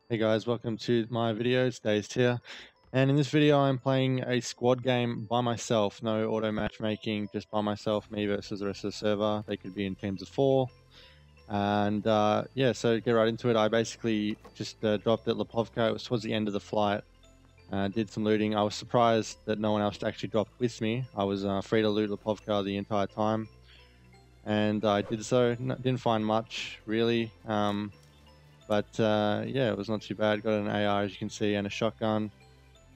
Hey guys, welcome to my video. It's Days here, and in this video I'm playing a squad game by myself. No auto matchmaking, just by myself, me versus the rest of the server. They could be in teams of 4. And yeah, so get right into it. I basically just dropped at Lipovka. It was towards the end of the flight. Did some looting. I was surprised that no one else actually dropped with me. I was free to loot Lipovka the entire time, and I did so. Didn't find much really. But yeah, it was not too bad. Got an AR, as you can see, and a shotgun.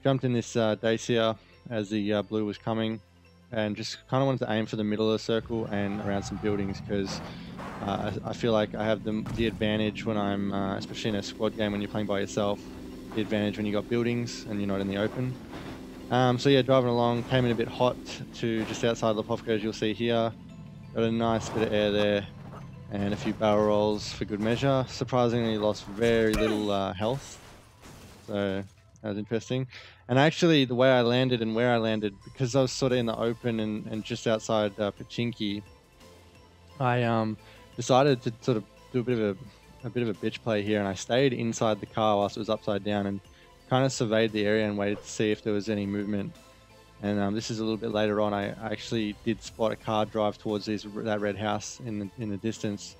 Jumped in this Dacia as the blue was coming, and just kind of wanted to aim for the middle of the circle and around some buildings, because I feel like I have the advantage when I'm, especially in a squad game when you're playing by yourself, the advantage when you got buildings and you're not in the open. So yeah, driving along, came in a bit hot to just outside Lipovka, as you'll see here. Got a nice bit of air there, and a few barrel rolls for good measure. Surprisingly lost very little health, so that was interesting. And actually the way I landed and where I landed, because I was sort of in the open and just outside Pachinki, I decided to sort of do a bit of a bitch play here, and I stayed inside the car whilst it was upside down and kind of surveyed the area and waited to see if there was any movement. And this is a little bit later on. I actually did spot a car drive towards that red house in the distance.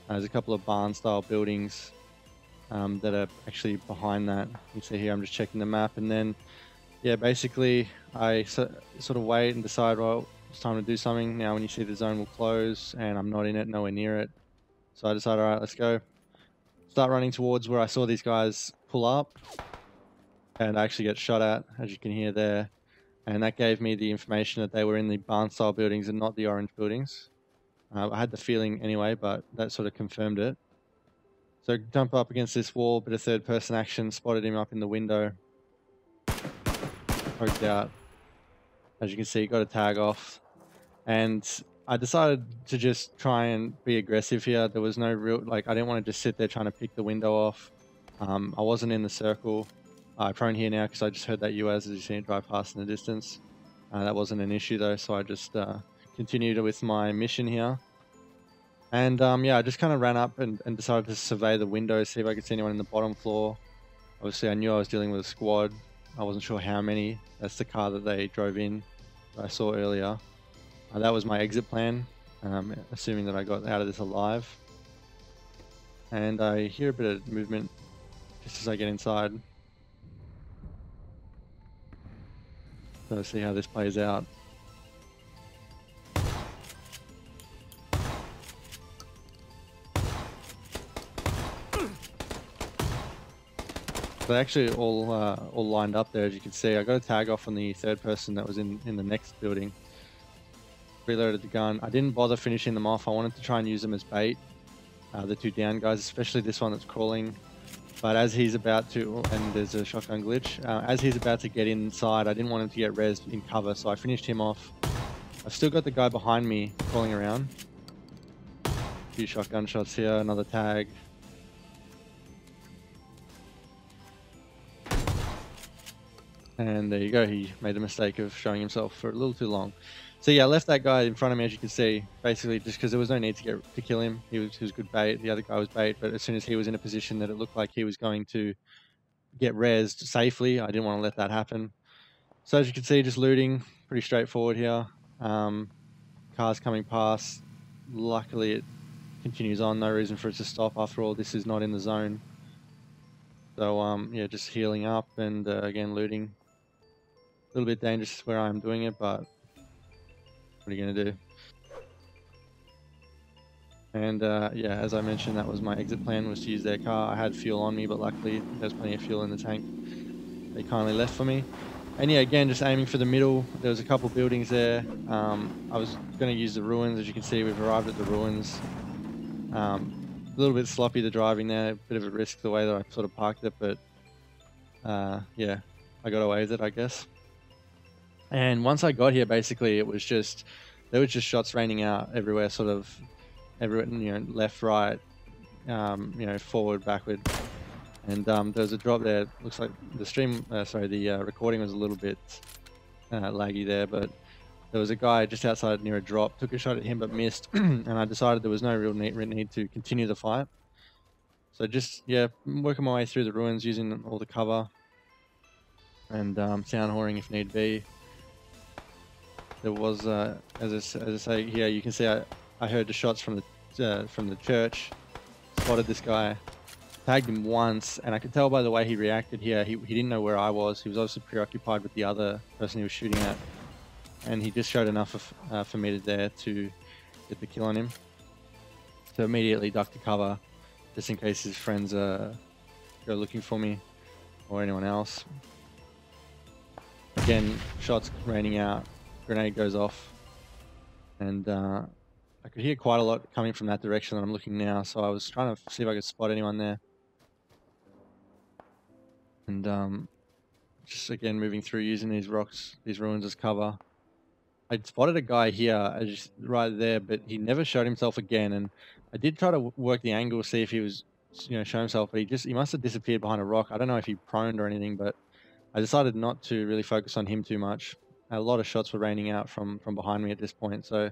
There's a couple of barn-style buildings that are actually behind that. You see here, I'm just checking the map, and then yeah, basically I sort of wait and decide, well, it's time to do something. Now when you see the zone will close and I'm not in it, nowhere near it, so I decided, all right, let's go. Start running towards where I saw these guys pull up, and I actually get shot at, as you can hear there. And that gave me the information that they were in the barn-style buildings and not the orange buildings. I had the feeling anyway, but that sort of confirmed it. So jump up against this wall, bit of third-person action, spotted him up in the window. Poked out. As you can see, got a tag off. And I decided to just try and be aggressive here. There was no real, I didn't want to just sit there trying to pick the window off. I wasn't in the circle. I prone here now because I just heard that UAS, as you see it drive past in the distance. That wasn't an issue though, so I just continued with my mission here. And yeah, I just kind of ran up and decided to survey the windows, see if I could see anyone in the bottom floor. Obviously, I knew I was dealing with a squad. I wasn't sure how many. That's the car that they drove in that I saw earlier. That was my exit plan, assuming that I got out of this alive. And I hear a bit of movement just as I get inside. So let's see how this plays out. They actually all lined up there, as you can see. I got a tag off on the third person that was in the next building. Reloaded the gun. I didn't bother finishing them off. I wanted to try and use them as bait. The two down guys, especially this one that's crawling. But as he's about to, and there's a shotgun glitch, as he's about to get inside, I didn't want him to get rezzed in cover, so I finished him off. I've still got the guy behind me crawling around. A few shotgun shots here, another tag. And there you go, he made the mistake of showing himself for a little too long. So yeah, I left that guy in front of me, as you can see, basically just because there was no need to kill him. He was good bait, the other guy was bait, but as soon as he was in a position that it looked like he was going to get rezzed safely, I didn't want to let that happen. So as you can see, just looting, pretty straightforward here. Cars coming past. Luckily it continues on, no reason for it to stop. After all, this is not in the zone. So yeah, just healing up and again looting. A little bit dangerous where I'm doing it, but what are you going to do? And yeah, as I mentioned, that was my exit plan, was to use their car. I had fuel on me, but luckily there's plenty of fuel in the tank. They kindly left for me. And yeah, again, just aiming for the middle. There was a couple buildings there. I was going to use the ruins. As you can see, we've arrived at the ruins. A little bit sloppy, the driving there. A bit of a risk the way that I sort of parked it, but yeah, I got away with it, I guess. And once I got here, basically, there was just shots raining out everywhere, sort of everywhere, you know, left, right, you know, forward, backward. And there was a drop there. Looks like the recording was a little bit laggy there, but there was a guy just outside near a drop. Took a shot at him, but missed. And I decided there was no real need to continue the fight. So just, yeah, working my way through the ruins using all the cover and sound whoring if need be. There was, as I say here, you can see I heard the shots from the church, spotted this guy, tagged him once, and I could tell by the way he reacted here, he didn't know where I was. He was obviously preoccupied with the other person he was shooting at, and he just showed enough for me to get the kill on him. So immediately ducked to cover, just in case his friends go looking for me or anyone else. Again, shots raining out, grenade goes off, and I could hear quite a lot coming from that direction that I'm looking now, so I was trying to see if I could spot anyone there. And just again moving through using these rocks, these ruins as cover. I spotted a guy here, just right there, but he never showed himself again. And I did try to work the angle, see if he was, showing himself, but he must have disappeared behind a rock. I don't know if he proned or anything, but I decided not to really focus on him too much. A lot of shots were raining out from behind me at this point, so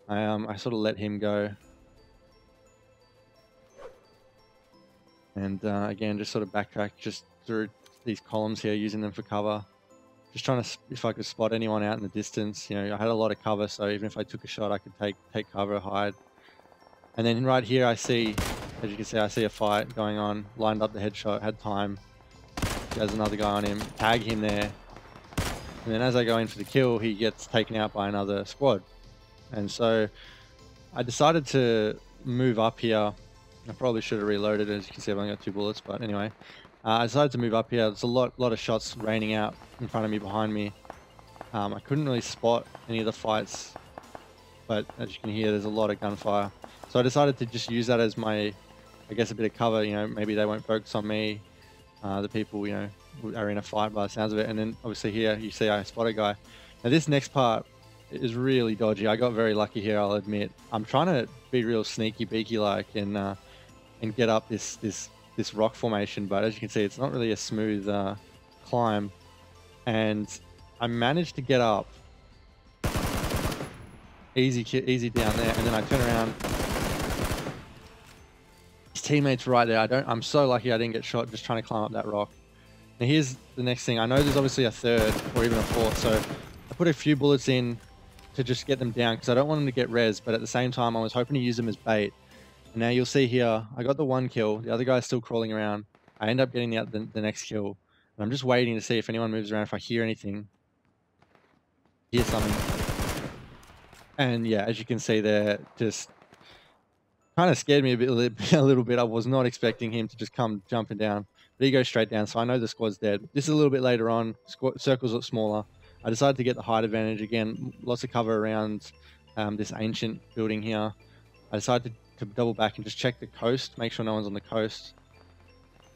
I sort of let him go. And again, just sort of backtrack just through these columns here, using them for cover. Just trying to, if I could spot anyone out in the distance. I had a lot of cover, so even if I took a shot, I could take cover, hide. And then right here, I see, as you can see, I see a fight going on. Lined up the headshot, had time. There's another guy on him. Tag him there. And then as I go in for the kill, he gets taken out by another squad. And so I decided to move up here. I probably should have reloaded. As you can see, I've only got 2 bullets, but anyway. I decided to move up here. There's a lot of shots raining out in front of me, behind me. I couldn't really spot any of the fights, but as you can hear, there's a lot of gunfire. So I decided to just use that as my, I guess, a bit of cover. Maybe they won't focus on me. The people, are in a fight by the sounds of it. And then obviously here, you see I spot a guy. Now this next part is really dodgy. I got very lucky here, I'll admit. I'm trying to be real sneaky beaky like and get up this rock formation, but as you can see, it's not really a smooth climb. And I managed to get up easy down there, and then I turn around. His teammate's right there. I'm so lucky I didn't get shot just trying to climb up that rock. Now here's the next thing. I know there's obviously a third or even a fourth, so I put a few bullets in to just get them down because I don't want them to get res, but at the same time I was hoping to use them as bait. And now you'll see here, I got the 1 kill, the other guy's still crawling around. I end up getting the next kill, and I'm just waiting to see if anyone moves around, if I hear anything. Hear something. And yeah, as you can see there, just kind of scared me a little bit. I was not expecting him to just come jumping down, but he goes straight down, so I know the squad's dead. This is a little bit later on, circles look smaller. I decided to get the height advantage. Again, lots of cover around this ancient building here. I decided to double back and just check the coast, make sure no one's on the coast,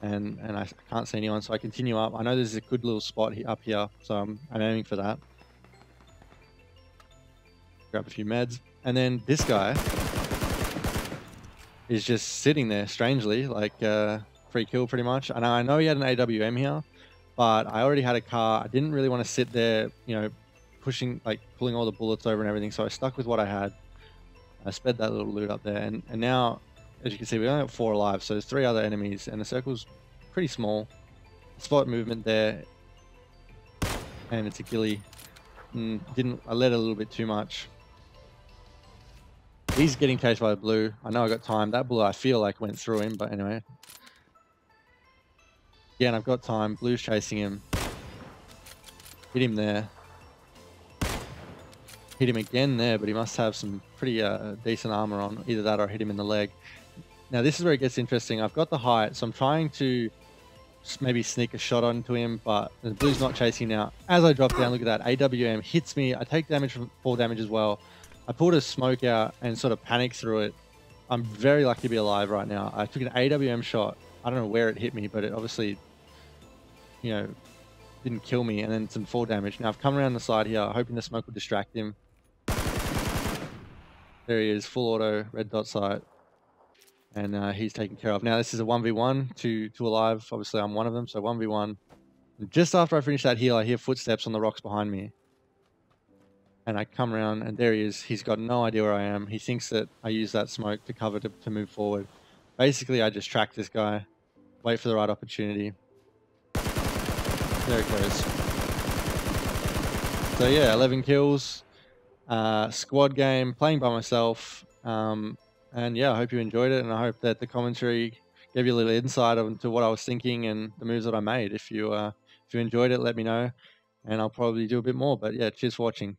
and I can't see anyone, so I continue up. I know there's a good little spot up here, so I'm aiming for that. Grab a few meds, and then this guy is just sitting there strangely, like free kill pretty much. And I know he had an AWM here, but I already had a car. I didn't really want to sit there, pulling all the bullets over and everything, so I stuck with what I had. I sped that little loot up there, and now, as you can see, we only have 4 alive, so there's 3 other enemies, and the circle's pretty small. Spot movement there, and it's a ghillie. I let it a little bit too much. He's getting chased by the blue. I know I got time. That blue I feel like went through him, but anyway. Again, I've got time. Blue's chasing him. Hit him there. Hit him again there, but he must have some pretty decent armor on. Either that or hit him in the leg. Now this is where it gets interesting. I've got the height, so I'm trying to maybe sneak a shot onto him, but the blue's not chasing now. As I drop down, look at that. AWM hits me. I take damage from 4 damage as well. I pulled a smoke out and sort of panicked through it. I'm very lucky to be alive right now. I took an AWM shot. I don't know where it hit me, but it obviously, didn't kill me, and then some 4 damage. Now I've come around the side here, hoping the smoke will distract him. There he is, full auto, red dot sight. And he's taken care of. Now this is a 1v1, two alive. Obviously I'm one of them, so 1v1. And just after I finish that heal, I hear footsteps on the rocks behind me. And I come around, and there he is. He's got no idea where I am. He thinks that I use that smoke to cover to move forward. basically I just track this guy, wait for the right opportunity. There it goes. So yeah, 11 kills, squad game, playing by myself. And yeah, I hope you enjoyed it, and I hope that the commentary gave you a little insight into what I was thinking and the moves that I made. If you enjoyed it, let me know, and I'll probably do a bit more. But yeah, cheers for watching.